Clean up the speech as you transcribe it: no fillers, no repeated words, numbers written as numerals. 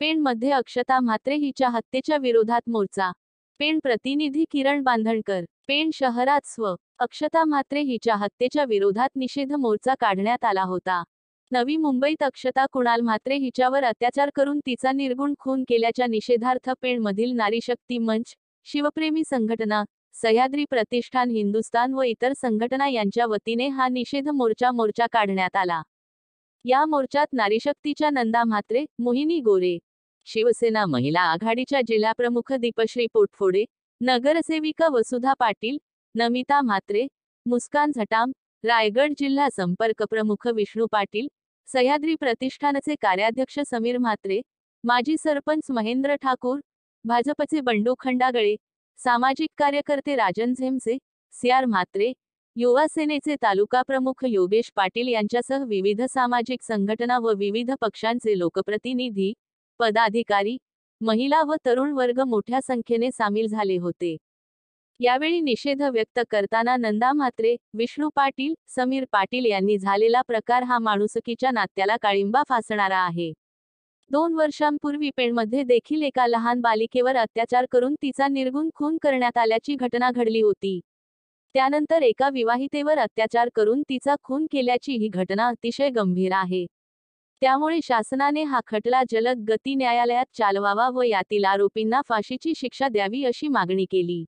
पेणमध्ये अक्षता म्हात्रे हिच्या हत्येच्या विरोधात मोर्चा. पेण प्रतिनिधी किरण बांधणकर. पेण शहरात अक्षता म्हात्रे हिच्या हत्येच्या विरोधात निषेध मोर्चा काढण्यात आला होता. नवी मुंबईत अक्षता कुणाल म्हात्रे हिच्यावर अत्याचार करून तिचा निर्गुण खून केल्याच्या निषेधार्थ पेणमधील नारीशक्ती मंच, शिवप्रेमी संघटना, सह्याद्री प्रतिष्ठान हिंदुस्थान व इतर संघटना यांच्या वतीने हा निषेध मोर्चा काढण्यात आला. या मोर्चात नारीशक्तीच्या नंदा म्हात्रे, मोहिनी गोरे, शिवसेना महिला आघाडीच्या जिल्हाप्रमुख दीपश्री पोटफोडे, नगरसेविका वसुधा पाटील, नमिता म्हात्रे, मुस्कान झटाम, रायगड जिल्हा संपर्क प्रमुख विष्णू पाटील, सह्याद्री प्रतिष्ठानचे कार्याध्यक्ष समीर म्हात्रे, माजी सरपंच महेंद्र ठाकूर, भाजपचे बंडू खंडागळे, सामाजिक कार्यकर्ते राजन झेमसे, सीआर म्हात्रे, युवा सेनेचे तालुका प्रमुख योगेश पाटील यांच्यासह विविध सामाजिक संघटना व विविध पक्षांचे लोकप्रतिनिधी, पदाधिकारी, महिला व तरुण वर्ग मोठ्या संख्येने सामील झाले होते. यावेळी निषेध व्यक्त करताना नंदा म्हात्रे, विष्णू पाटील, समीर पाटील यांनी झालेला प्रकार हा माणुसकीच्या नात्याला काळिंबा फासणारा आहे. 2 वर्षांपूर्वी पेणमध्ये देखील एका लहान बालिकेवर अत्याचार करून तिचा निर्गुण खून करण्यात आल्याची घटना घडली होती. त्यानंतर एका विवाहितेवर अत्याचार करून तिचा खून केल्याची ही घटना अतिशय गंभीर आहे. त्यामुळे शासनाने हा खटला जलद गती न्यायालयात चालवावा व यातील आरोपींना फाशीची शिक्षा द्यावी अशी मागणी केली.